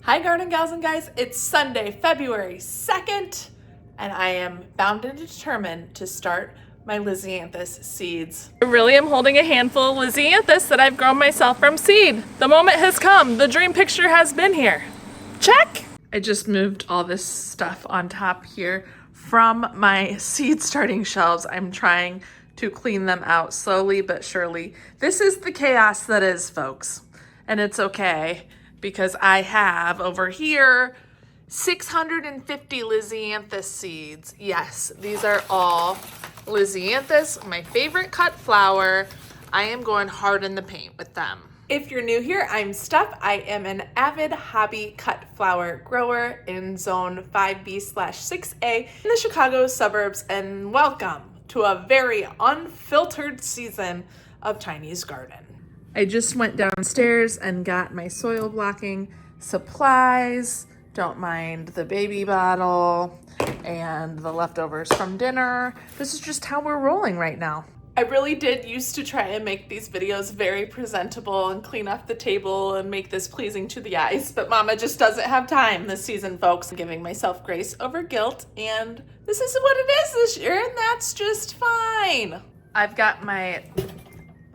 Hi garden gals and guys, it's Sunday, February 2nd, and I am bound and determined to start my Lisianthus seeds. I really am holding a handful of Lisianthus that I've grown myself from seed. The moment has come, the dream picture has been here. Check! I just moved all this stuff on top here from my seed starting shelves. I'm trying to clean them out slowly but surely. This is the chaos that is, folks, and it's okay. Because I have over here 650 Lisianthus seeds. Yes, these are all Lisianthus, my favorite cut flower. I am going hard in the paint with them. If you're new here, I'm Steph. I am an avid hobby cut flower grower in zone 5B/6A in the Chicago suburbs, and welcome to a very unfiltered season of Tiny's Garden. I just went downstairs and got my soil blocking supplies. Don't mind the baby bottle and the leftovers from dinner. This is just how we're rolling right now. I really did used to try and make these videos very presentable and clean up the table and make this pleasing to the eyes, but Mama just doesn't have time this season, folks. I'm giving myself grace over guilt, and this is what it is this year, and that's just fine. I've got my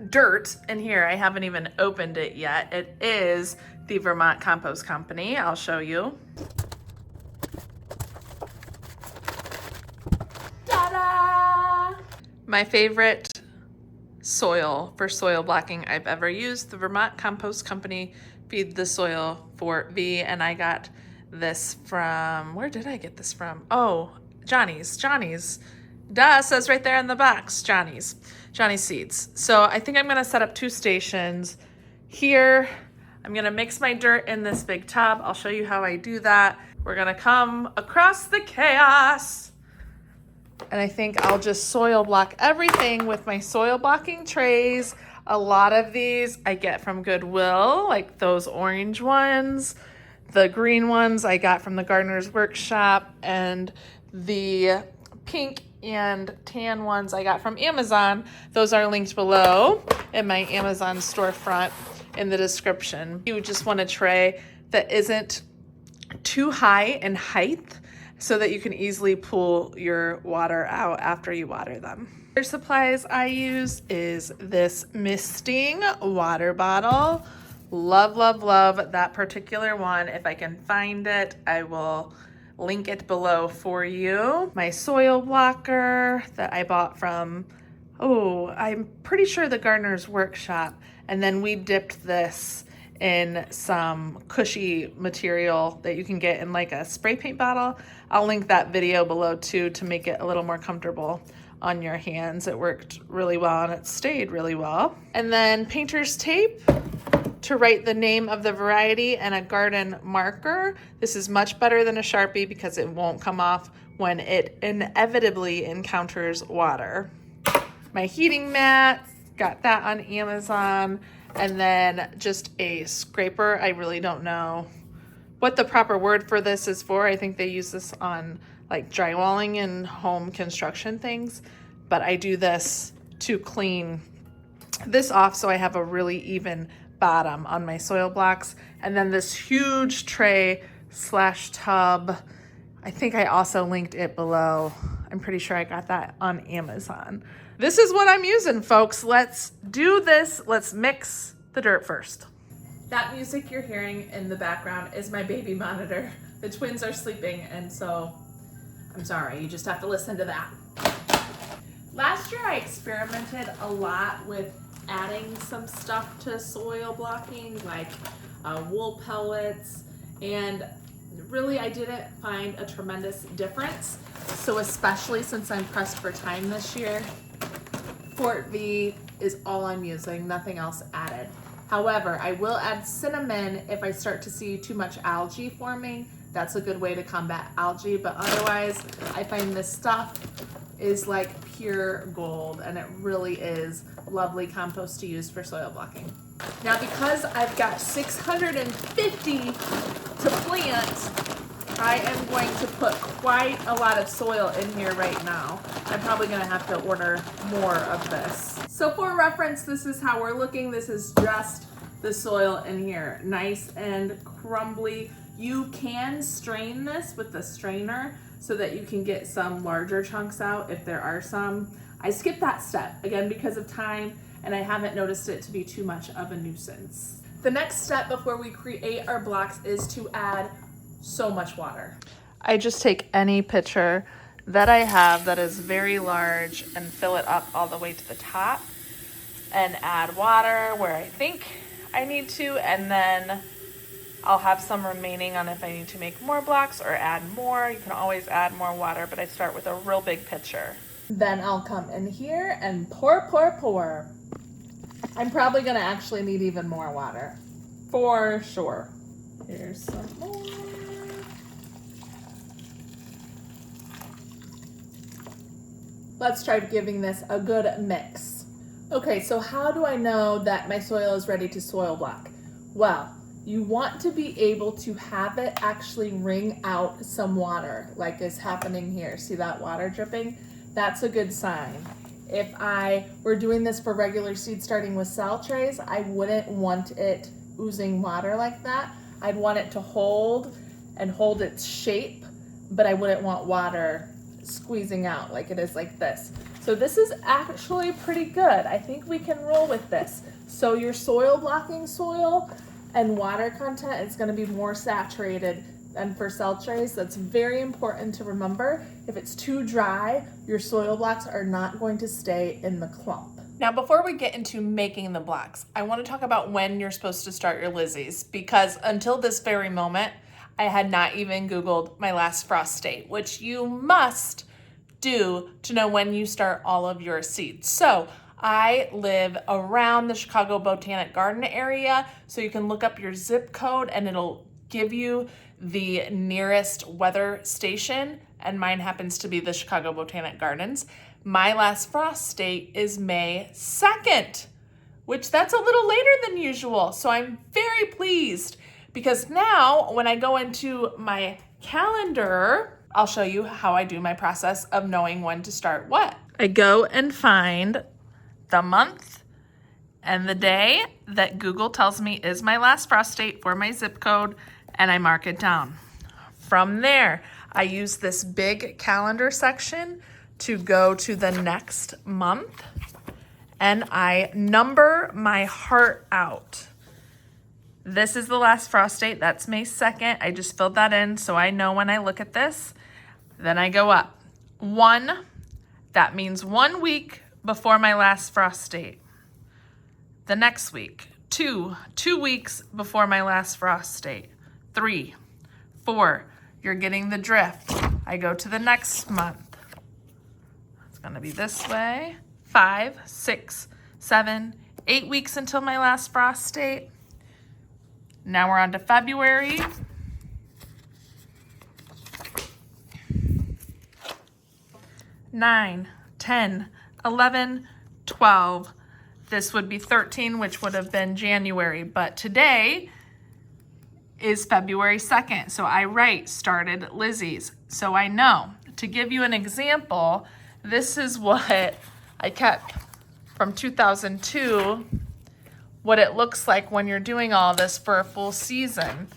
dirt in here. I haven't even opened it yet. It is the Vermont Compost Company. I'll show you. Ta-da! My favorite soil for soil blocking I've ever used, the Vermont Compost Company Feed the Soil for V, and I got this from, where did I get this from? Oh, Johnny's. Duh, says right there in the box, Johnny's Seeds. So I think I'm gonna set up two stations here. I'm gonna mix my dirt in this big tub. I'll show you how I do that. We're gonna come across the chaos. And I think I'll just soil block everything with my soil blocking trays. A lot of these I get from Goodwill, like those orange ones. The green ones I got from the Gardener's Workshop, and the pink and tan ones I got from Amazon. Those are linked below in my Amazon storefront in the description. You just want a tray that isn't too high in height so that you can easily pull your water out after you water them. Other supplies I use is this misting water bottle. Love, love, love that particular one. If I can find it, I will link it below for you. My soil blocker that I bought from, I'm pretty sure the Gardener's Workshop. And then we dipped this in some cushy material that you can get in like a spray paint bottle. I'll link that video below too to make it a little more comfortable on your hands. It worked really well and it stayed really well. And then painter's tape to write the name of the variety, and a garden marker. This is much better than a Sharpie because it won't come off when it inevitably encounters water. My heating mat, got that on Amazon. And then just a scraper. I really don't know what the proper word for this is for. I think they use this on like drywalling and home construction things, but I do this to clean this off so I have a really even bottom on my soil blocks. And then this huge tray / tub, I think I also linked it below. I'm pretty sure I got that on Amazon. This is what I'm using, folks. Let's do this. Let's mix the dirt first. That music you're hearing in the background is my baby monitor. The twins are sleeping, and so I'm sorry, you just have to listen to that. Last year I experimented a lot with adding some stuff to soil blocking, like wool pellets, and really I didn't find a tremendous difference. So especially since I'm pressed for time this year, Fort V is all I'm using, nothing else added. However, I will add cinnamon if I start to see too much algae forming. That's a good way to combat algae, but otherwise I find this stuff is like pure gold, and it really is lovely compost to use for soil blocking. Now, because I've got 650 to plant, I am going to put quite a lot of soil in here right now. I'm probably gonna have to order more of this. So for reference, this is how we're looking. This is just the soil in here. Nice and crumbly. You can strain this with the strainer so that you can get some larger chunks out if there are some. I skipped that step, again, because of time, and I haven't noticed it to be too much of a nuisance. The next step before we create our blocks is to add so much water. I just take any pitcher that I have that is very large and fill it up all the way to the top and add water where I think I need to, and then I'll have some remaining on if I need to make more blocks or add more. You can always add more water, but I start with a real big pitcher. Then I'll come in here and pour, pour, pour. I'm probably gonna actually need even more water, for sure. Here's some more. Let's try giving this a good mix. Okay, so how do I know that my soil is ready to soil block? Well, you want to be able to have it actually wring out some water, like is happening here. See that water dripping? That's a good sign. If I were doing this for regular seed starting with cell trays, I wouldn't want it oozing water like that. I'd want it to hold its shape, but I wouldn't want water squeezing out like it is like this. So this is actually pretty good. I think we can roll with this. So your soil blocking soil and water content is going to be more saturated than for cell trays. That's very important to remember. If it's too dry, your soil blocks are not going to stay in the clump. Now, before we get into making the blocks, I want to talk about when you're supposed to start your Lizzies, because until this very moment, I had not even Googled my last frost date, which you must do to know when you start all of your seeds. So I live around the Chicago Botanic Garden area, so you can look up your zip code and it'll give you the nearest weather station, and mine happens to be the Chicago Botanic Gardens. My last frost date is May 2nd, which that's a little later than usual, so I'm very pleased because now when I go into my calendar, I'll show you how I do my process of knowing when to start what. I go and find the month and the day that Google tells me is my last frost date for my zip code, and I mark it down. From there, I use this big calendar section to go to the next month, and I number my heart out. This is the last frost date. That's May 2nd. I just filled that in so I know when I look at this. Then I go up. 1, that means 1 week before my last frost date. The next week. 2 weeks before my last frost date. 3, 4, you're getting the drift. I go to the next month. It's gonna be this way. 5, 6, 7, 8 weeks until my last frost date. Now we're on to February. 9, 10, 11, 12. This would be 13, which would have been January, but today is February 2nd. So I write started Lizzie's. So I know. To give you an example, this is what I kept from 2002, what it looks like when you're doing all this for a full season.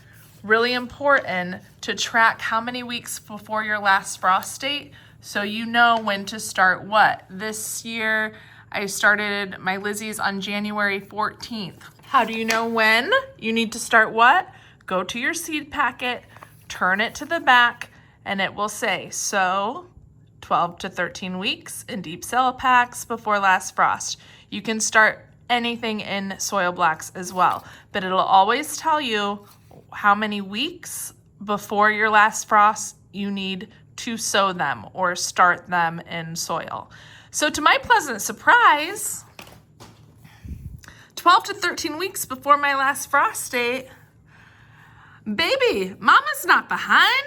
Really important to track how many weeks before your last frost date so you know when to start what. This year, I started my Lizzie's on January 14th. How do you know when you need to start what? Go to your seed packet, turn it to the back, and it will say, sow 12 to 13 weeks in deep cell packs before last frost. You can start anything in soil blocks as well, but it'll always tell you how many weeks before your last frost you need to sow them or start them in soil. So to my pleasant surprise, 12 to 13 weeks before my last frost date, baby, mama's not behind.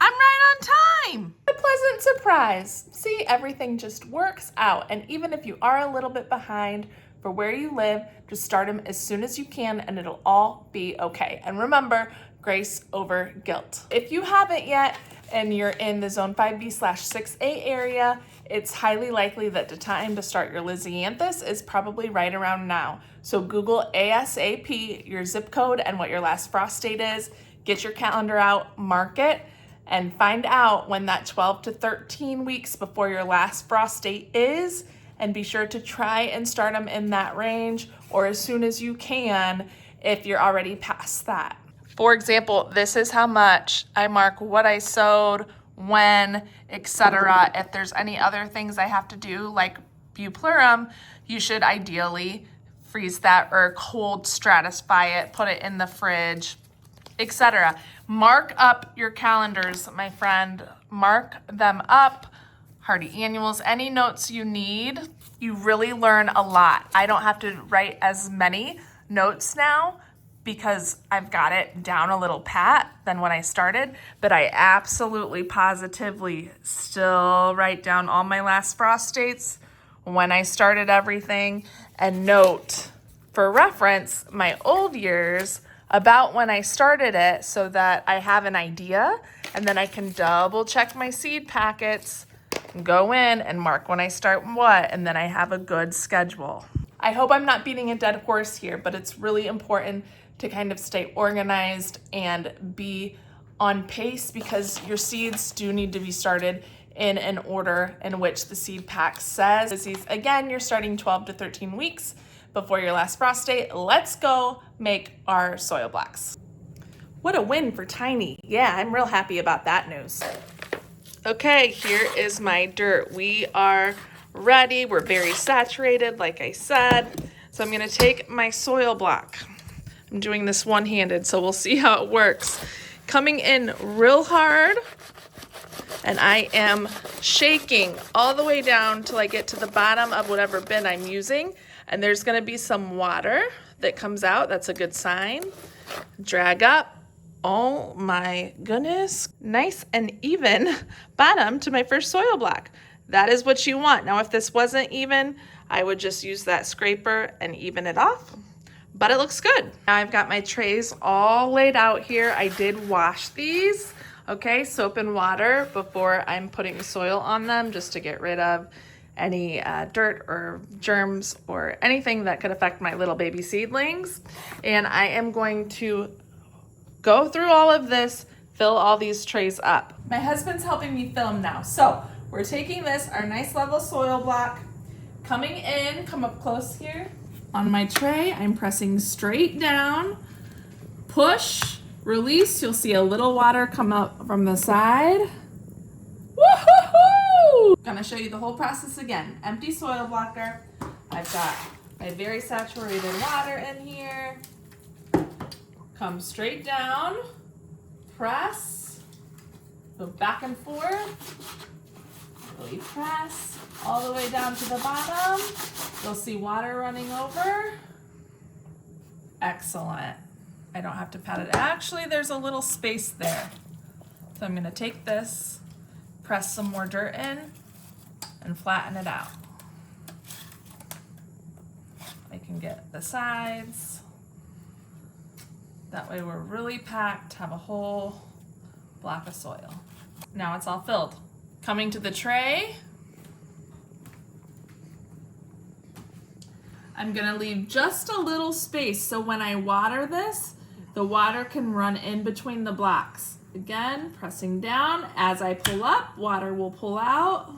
I'm right on time. A pleasant surprise. See, everything just works out. And even if you are a little bit behind for where you live, just start them as soon as you can and it'll all be okay. And remember, grace over guilt. If you haven't yet and you're in the zone 5B/6A area, it's highly likely that the time to start your Lisianthus is probably right around now. So Google ASAP, your zip code and what your last frost date is. Get your calendar out, mark it, and find out when that 12 to 13 weeks before your last frost date is, and be sure to try and start them in that range or as soon as you can if you're already past that. For example, this is how much I mark what I sowed, when, etc. If there's any other things I have to do, like bupleurum, you should ideally freeze that or cold stratify it, put it in the fridge, etc. Mark up your calendars, my friend. Mark them up. Hardy annuals, any notes you need. You really learn a lot. I don't have to write as many notes now because I've got it down a little pat than when I started, but I absolutely positively still write down all my last frost dates, when I started everything, and note for reference my old years about when I started it so that I have an idea, and then I can double check my seed packets, go in and mark when I start what, and then I have a good schedule. I hope I'm not beating a dead horse here, but it's really important to kind of stay organized and be on pace because your seeds do need to be started in an order in which the seed pack says. Again, you're starting 12 to 13 weeks before your last frost date. Let's go make our soil blocks. What a win for Tiny. Yeah, I'm real happy about that news. Okay, here is my dirt. We are ready. We're very saturated, like I said. So I'm gonna take my soil block. I'm doing this one-handed, so we'll see how it works. Coming in real hard, and I am shaking all the way down till I get to the bottom of whatever bin I'm using, and there's gonna be some water that comes out. That's a good sign. Drag up. Oh my goodness. Nice and even bottom to my first soil block. That is what you want. Now, if this wasn't even, I would just use that scraper and even it off, but it looks good. Now I've got my trays all laid out here. I did wash these, okay, soap and water before I'm putting soil on them just to get rid of any dirt or germs or anything that could affect my little baby seedlings. And I am going to go through all of this, fill all these trays up. My husband's helping me film now. So we're taking this, our nice level soil block, coming in, come up close here. On my tray, I'm pressing straight down, push, release. You'll see a little water come up from the side. Woo-hoo-hoo! Gonna show you the whole process again. Empty soil blocker. I've got my very saturated water in here. Come straight down, press, go back and forth, really press all the way down to the bottom. You'll see water running over. Excellent. I don't have to pat it. Actually, there's a little space there. So I'm gonna take this, press some more dirt in, and flatten it out. I can get the sides. That way we're really packed, have a whole block of soil. Now it's all filled. Coming to the tray, I'm gonna leave just a little space so when I water this, the water can run in between the blocks. Again, pressing down. As I pull up, water will pull out.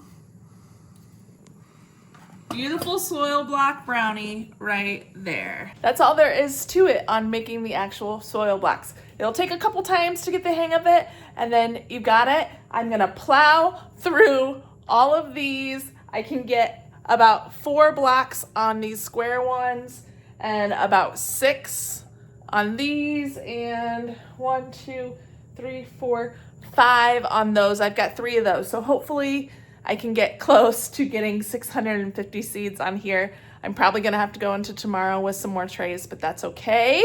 Beautiful soil block brownie right there. That's all there is to it on making the actual soil blocks. It'll take a couple times to get the hang of it, and then you got it. I'm gonna plow through all of these. I can get about 4 blocks on these square ones and about 6 on these, and 1, 2, 3, 4, 5 on those. I've got 3 of those, so hopefully I can get close to getting 650 seeds on here. I'm probably gonna have to go into tomorrow with some more trays, but that's okay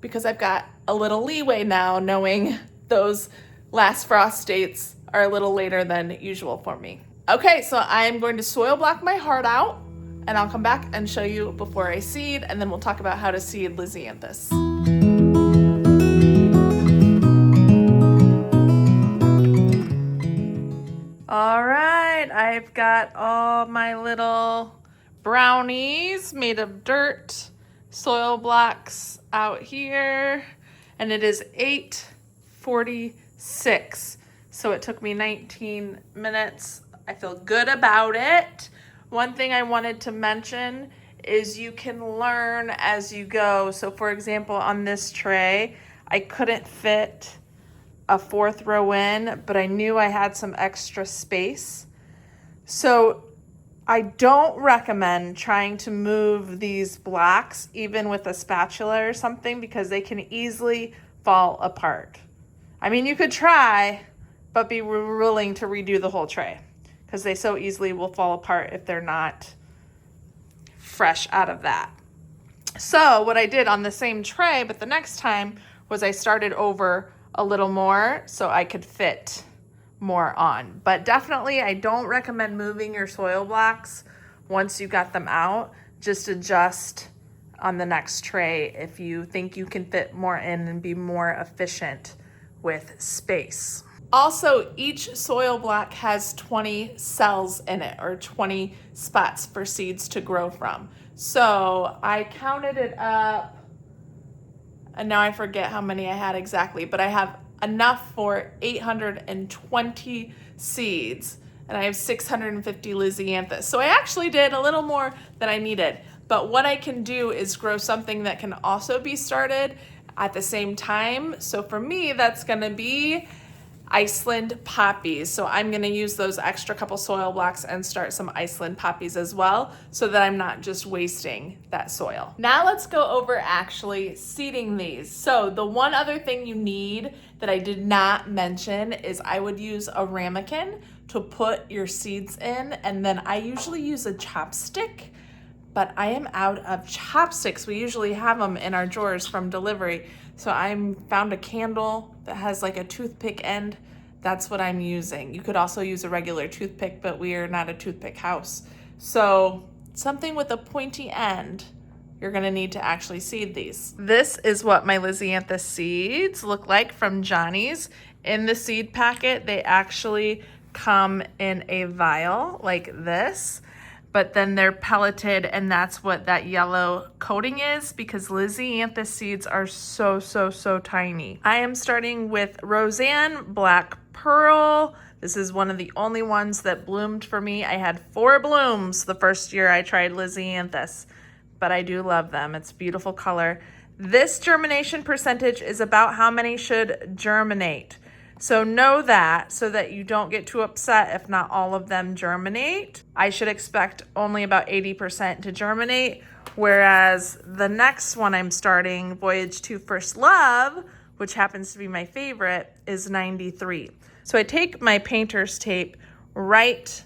because I've got a little leeway now knowing those last frost dates are a little later than usual for me. Okay, so I'm going to soil block my heart out and I'll come back and show you before I seed, and then we'll talk about how to seed Lisianthus. All right, I've got all my little brownies made of dirt, soil blocks out here, and it is 8 8:46. So it took me 19 minutes. I feel good about it. One thing I wanted to mention is you can learn as you go. So for example, on this tray, I couldn't fit a 4th row in, but I knew I had some extra space. So I don't recommend trying to move these blocks even with a spatula or something, because they can easily fall apart. I mean, you could try, but be willing to redo the whole tray, because they so easily will fall apart if they're not fresh out of that. So what I did on the same tray, but the next time, was I started over a little more so I could fit more on. But definitely I don't recommend moving your soil blocks once you got them out. Just adjust on the next tray if you think you can fit more in and be more efficient with space. Also, each soil block has 20 cells in it, or 20 spots for seeds to grow from. So I counted it up, and now I forget how many I had exactly, but I have enough for 820 seeds, and I have 650 Lisianthus. So I actually did a little more than I needed. But what I can do is grow something that can also be started at the same time. So for me, that's gonna be Iceland poppies. So I'm gonna use those extra couple soil blocks and start some Iceland poppies as well, so that I'm not just wasting that soil. Now let's go over actually seeding these. So the one other thing you need that I did not mention is I would use a ramekin to put your seeds in, and then I usually use a chopstick, but I am out of chopsticks. We usually have them in our drawers from delivery. So I found a candle that has like a toothpick end. That's what I'm using. You could also use a regular toothpick, but we are not a toothpick house. So something with a pointy end, you're gonna need to actually seed these. This is what my Lisianthus seeds look like from Johnny's. In the seed packet, they actually come in a vial like this, but then they're pelleted, and that's what that yellow coating is, because Lisianthus seeds are so, so, so tiny. I am starting with Roseanne Black Pearl. This is one of the only ones that bloomed for me. I had 4 blooms the first year I tried Lisianthus, but I do love them. It's a beautiful color. This germination percentage is about how many should germinate. So know that, so that you don't get too upset if not all of them germinate. I should expect only about 80% to germinate, whereas the next one I'm starting, Voyage to First Love, which happens to be my favorite, is 93. So I take my painter's tape, write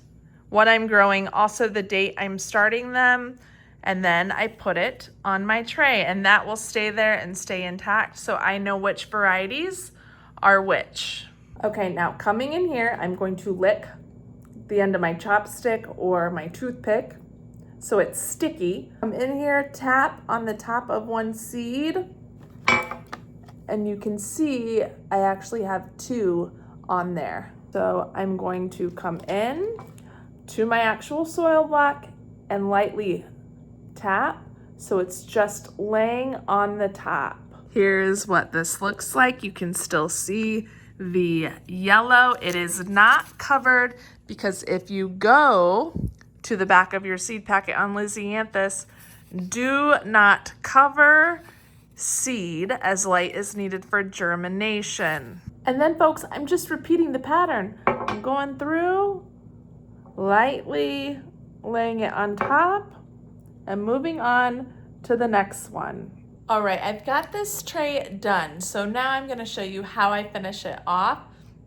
what I'm growing, also the date I'm starting them, and then I put it on my tray, and that will stay there and stay intact, so I know which varieties are which. Okay, now coming in here, I'm going to lick the end of my chopstick or my toothpick so it's sticky. I'm in here, tap on the top of one seed, and you can see I actually have 2 on there. So I'm going to come in to my actual soil block and lightly tap so it's just laying on the top. Here's what this looks like. You can still see the yellow. It is not covered, because if you go to the back of your seed packet on Lisianthus, do not cover seed, as light is needed for germination. And then folks, I'm just repeating the pattern. I'm going through, lightly laying it on top, and moving on to the next one. All right, I've got this tray done. So now I'm gonna show you how I finish it off.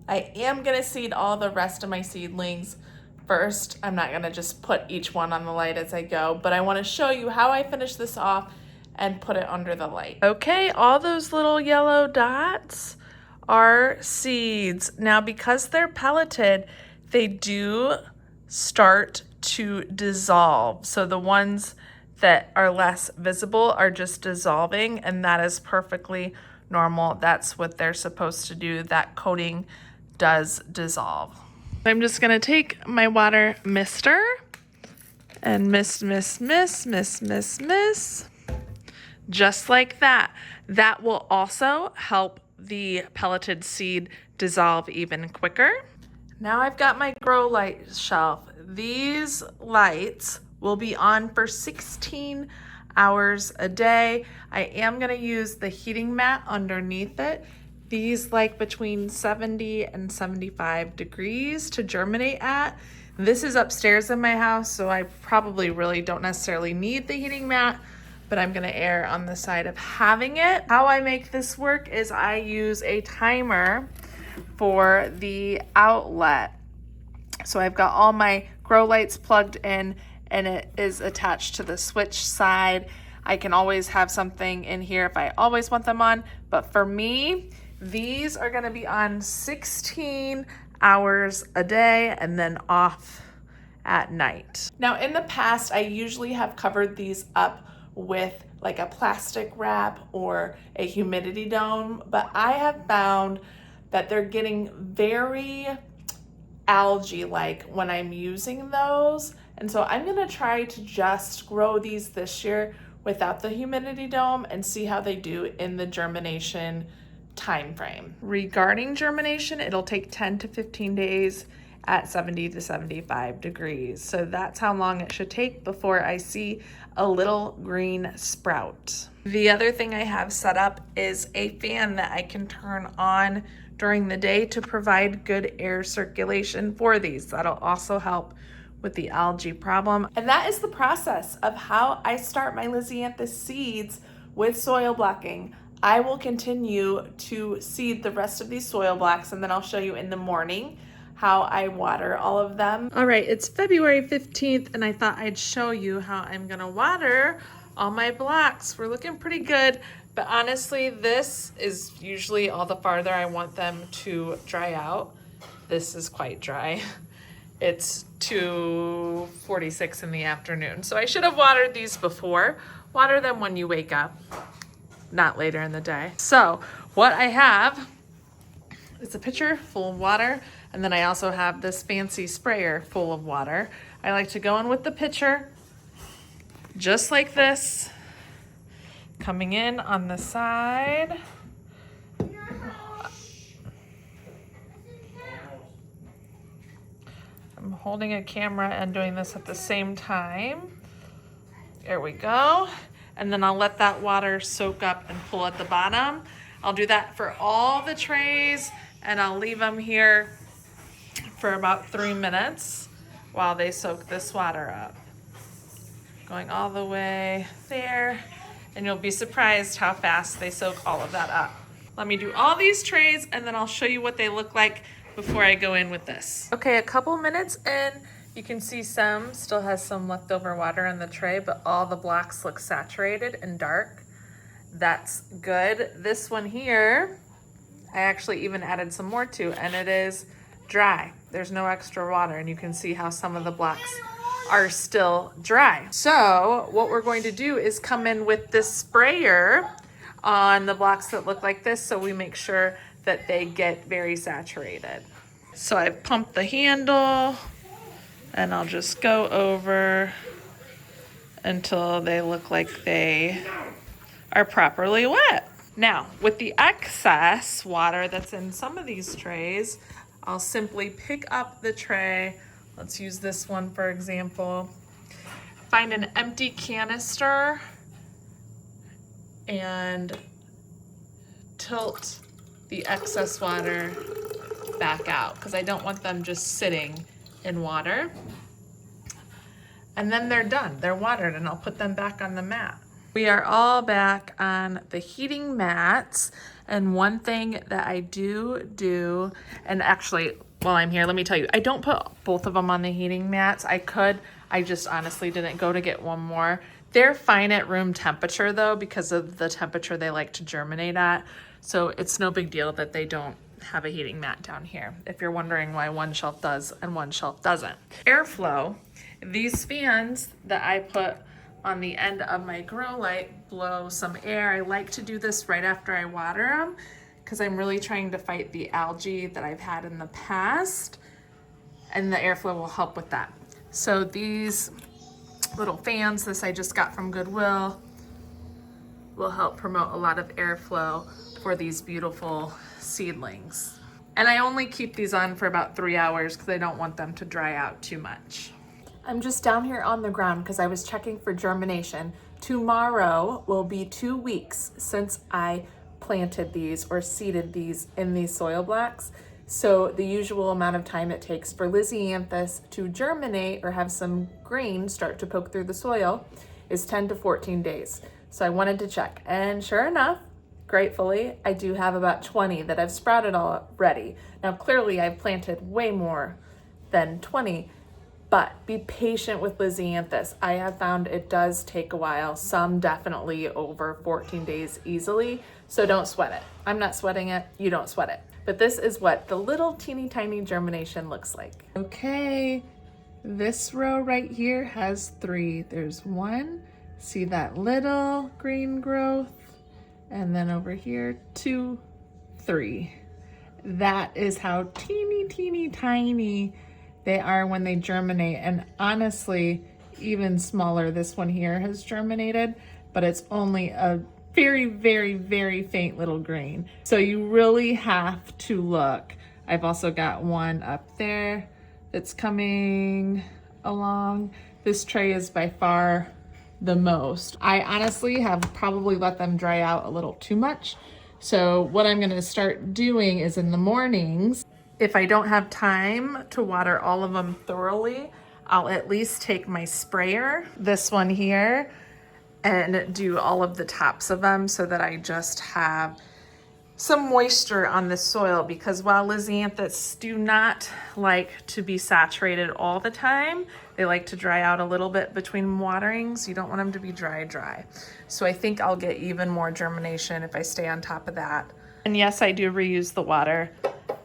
I am gonna seed all the rest of my seedlings first. I'm not gonna just put each one on the light as I go, but I wanna show you how I finish this off and put it under the light. Okay, all those little yellow dots are seeds. Now, because they're pelleted, they do start to dissolve. So the ones that are less visible are just dissolving, and that is perfectly normal. That's what they're supposed to do. That coating does dissolve. I'm just gonna take my water mister and mist, just like that. That will also help the pelleted seed dissolve even quicker. Now I've got my grow light shelf. These lights will be on for 16 hours a day. I am gonna use the heating mat underneath it. These like between 70 and 75 degrees to germinate at. This is upstairs in my house, so I probably really don't necessarily need the heating mat, but I'm gonna err on the side of having it. How I make this work is I use a timer for the outlet. So I've got all my grow lights plugged in and it is attached to the switch side. I can always have something in here if I always want them on, but for me, these are gonna be on 16 hours a day and then off at night. Now in the past, I usually have covered these up with like a plastic wrap or a humidity dome, but I have found that they're getting very algae-like when I'm using those. And so I'm gonna try to just grow these this year without the humidity dome and see how they do in the germination time frame. Regarding germination, it'll take 10 to 15 days at 70 to 75 degrees. So that's how long it should take before I see a little green sprout. The other thing I have set up is a fan that I can turn on during the day to provide good air circulation for these. That'll also help with the algae problem. And that is the process of how I start my Lisianthus seeds with soil blocking. I will continue to seed the rest of these soil blocks and then I'll show you in the morning how I water all of them. All right, it's February 15th and I thought I'd show you how I'm gonna water all my blocks. We're looking pretty good, but honestly, this is usually all the farther I want them to dry out. This is quite dry. It's 2:46 in the afternoon. So I should have watered these before. Water them when you wake up, not later in the day. So what I have is a pitcher full of water, and then I also have this fancy sprayer full of water. I like to go in with the pitcher, just like this, coming in on the side. I'm holding a camera and doing this at the same time. There we go. And then I'll let that water soak up and pull at the bottom. I'll do that for all the trays and I'll leave them here for about 3 minutes while they soak this water up. Going all the way there, and you'll be surprised how fast they soak all of that up. Let me do all these trays and then I'll show you what they look like before I go in with this. Okay, a couple minutes in, you can see some still has some leftover water in the tray, but all the blocks look saturated and dark. That's good. This one here, I actually even added some more to, and it is dry. There's no extra water, and you can see how some of the blocks are still dry. So what we're going to do is come in with this sprayer on the blocks that look like this, so we make sure that they get very saturated. So I've pumped the handle and I'll just go over until they look like they are properly wet. Now, with the excess water that's in some of these trays, I'll simply pick up the tray. Let's use this one for example. Find an empty canister and tilt the excess water back out because I don't want them just sitting in water. And then they're done, they're watered, and I'll put them back on the mat. We are all back on the heating mats, and one thing that I do, and actually while I'm here, let me tell you, I don't put both of them on the heating mats. I could, I just honestly didn't go to get one more. They're fine at room temperature though, because of the temperature they like to germinate at. So it's no big deal that they don't have a heating mat down here, if you're wondering why one shelf does and one shelf doesn't. Airflow, these fans that I put on the end of my grow light blow some air. I like to do this right after I water them because I'm really trying to fight the algae that I've had in the past, and the airflow will help with that. So these little fans, this I just got from Goodwill, will help promote a lot of airflow for these beautiful seedlings. And I only keep these on for about 3 hours because I don't want them to dry out too much. I'm just down here on the ground because I was checking for germination. Tomorrow will be 2 weeks since I planted these or seeded these in these soil blocks. So the usual amount of time it takes for Lisianthus to germinate or have some green start to poke through the soil is 10 to 14 days. So I wanted to check, and sure enough, gratefully, I do have about 20 that I've sprouted already. Now clearly I've planted way more than 20, but be patient with Lisianthus. I have found it does take a while, some definitely over 14 days easily, so don't sweat it. I'm not sweating it, you don't sweat it. But this is what the little teeny tiny germination looks like. Okay, this row right here has 3. There's 1, see that little green growth? And then over here, 2, 3. That is how teeny, teeny, tiny they are when they germinate. And honestly, even smaller, this one here has germinated, but it's only a very, very, very faint little green. So you really have to look. I've also got one up there that's coming along. This tray is by far the most. I honestly have probably let them dry out a little too much. So what I'm gonna start doing is in the mornings, if I don't have time to water all of them thoroughly, I'll at least take my sprayer, this one here, and do all of the tops of them so that I just have some moisture on the soil, because while Lisianthus do not like to be saturated all the time, they like to dry out a little bit between waterings. You don't want them to be dry. So I think I'll get even more germination if I stay on top of that. And yes, I do reuse the water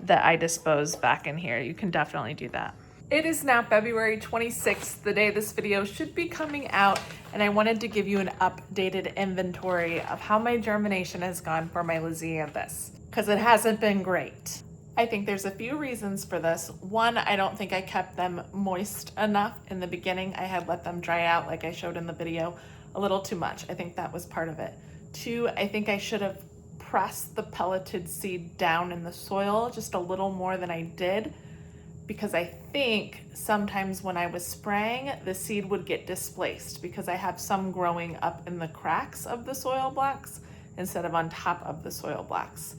that I dispose back in here. You can definitely do that. It is now February 26th, the day this video should be coming out, and I wanted to give you an updated inventory of how my germination has gone for my Lisianthus, because it hasn't been great. I think there's a few reasons for this. One, I don't think I kept them moist enough in the beginning. I had let them dry out, like I showed in the video, a little too much. I think that was part of it. Two, I think I should have pressed the pelleted seed down in the soil just a little more than I did, because I think sometimes when I was spraying, the seed would get displaced because I have some growing up in the cracks of the soil blocks instead of on top of the soil blocks.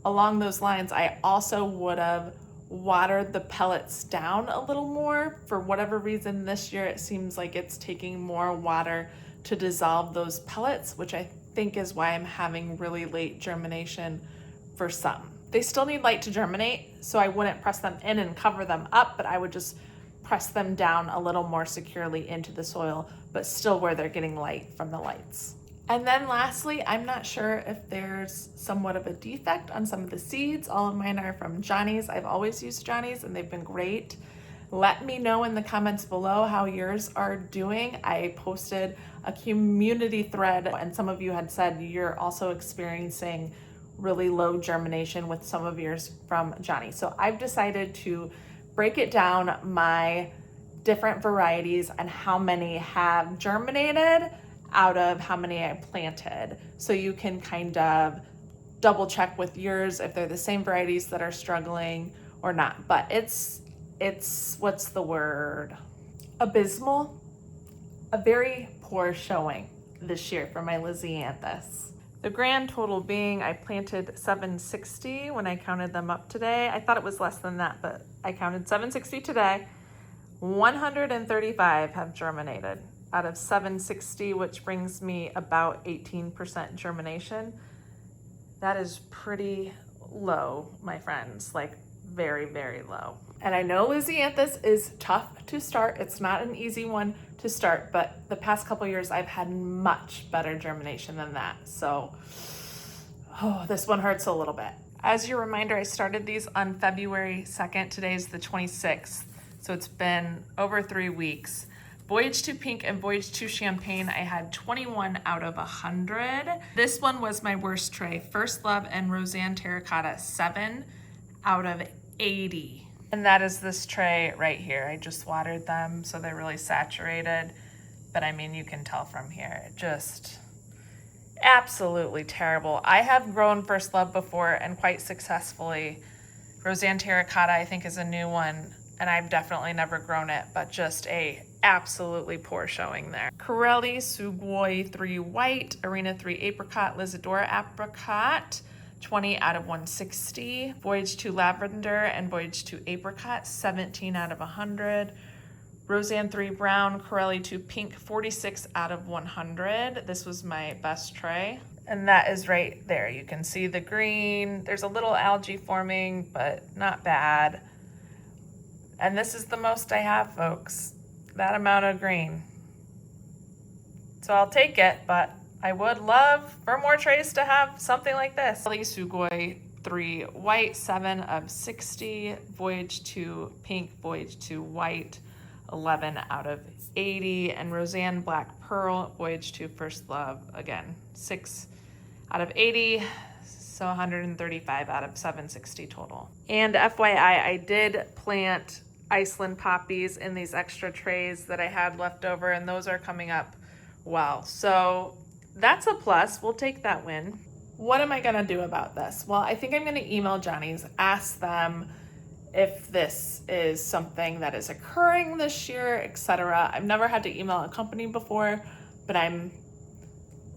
Along those lines, I also would have watered the pellets down a little more. For whatever reason this year, it seems like it's taking more water to dissolve those pellets, which I think is why I'm having really late germination for some. They still need light to germinate, so I wouldn't press them in and cover them up, but I would just press them down a little more securely into the soil, but still where they're getting light from the lights. And then lastly, I'm not sure if there's somewhat of a defect on some of the seeds. All of mine are from Johnny's. I've always used Johnny's and they've been great. Let me know in the comments below how yours are doing. I posted a community thread and some of you had said you're also experiencing really low germination with some of yours from Johnny. So I've decided to break it down, my different varieties and how many have germinated out of how many I planted. So you can kind of double check with yours if they're the same varieties that are struggling or not. But it's what's the word? Abysmal. A very poor showing this year for my Lisianthus. The grand total being I planted 760 when I counted them up today. I thought it was less than that, but I counted 760 today. 135 have germinated out of 760, which brings me about 18% germination. That is pretty low, my friends, like very, very low. And I know Lisianthus is tough to start. It's not an easy one to start, but the past couple years I've had much better germination than that. So, this one hurts a little bit. As your reminder, I started these on February 2nd. Today's the 26th, so it's been over 3 weeks. Voyage to Pink and Voyage to Champagne, I had 21 out of 100. This one was my worst tray. First Love and Roseanne Terracotta, 7 out of 80. And that is this tray right here. I just watered them so they're really saturated. But I mean, you can tell from here, Absolutely terrible. I have grown First Love before and quite successfully. Roseanne Terracotta, I think, is a new one, and I've definitely never grown it, but just a absolutely poor showing there. Corelli Sugoi 3 White, Arena 3 Apricot, Lizadora Apricot, 20 out of 160. Voyage 2 Lavender and Voyage 2 Apricot, 17 out of 100. Roseanne 3 Brown, Corelli 2 Pink, 46 out of 100. This was my best tray. And that is right there. You can see the green. There's a little algae forming, but not bad. And this is the most I have, folks. That amount of green. So I'll take it, but I would love for more trays to have something like this. Sugoi 3 White, 7 of 60. Voyage 2 Pink, Voyage 2 White, 11 out of 80. And Roseanne Black Pearl, Voyage 2 First Love, again, 6 out of 80, so 135 out of 760 total. And FYI, I did plant Iceland poppies in these extra trays that I had left over, and those are coming up well. So that's a plus. We'll take that win. What am I gonna do about this? Well, I think I'm gonna email Johnny's, ask them if this is something that is occurring this year, etc. I've never had to email a company before, but I'm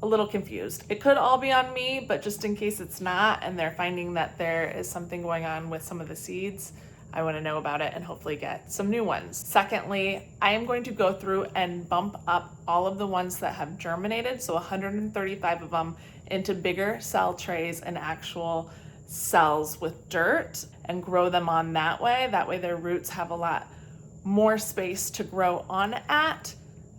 a little confused. It could all be on me, but just in case it's not and they're finding that there is something going on with some of the seeds, I want to know about it and hopefully get some new ones. Secondly, I am going to go through and bump up all of the ones that have germinated, so 135 of them, into bigger cell trays and actual cells with dirt, and grow them on that way. That way their roots have a lot more space to grow on at,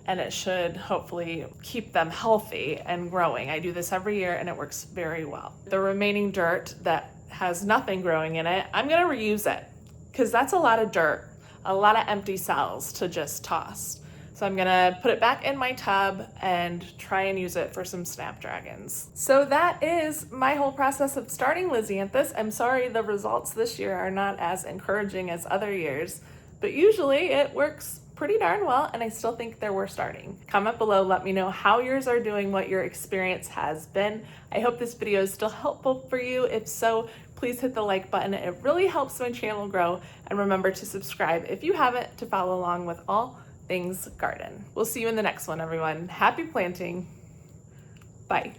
and it should hopefully keep them healthy and growing. I do this every year and it works very well. The remaining dirt that has nothing growing in it, I'm gonna reuse it, because that's a lot of dirt, a lot of empty cells to just toss. So I'm gonna put it back in my tub and try and use it for some snapdragons. So that is my whole process of starting Lisianthus. I'm sorry the results this year are not as encouraging as other years, but usually it works pretty darn well, and I still think they're worth starting. Comment below, let me know how yours are doing, what your experience has been. I hope this video is still helpful for you. If so, please hit the like button. It really helps my channel grow. And remember to subscribe if you haven't, to follow along with all things garden. We'll see you in the next one, everyone. Happy planting. Bye.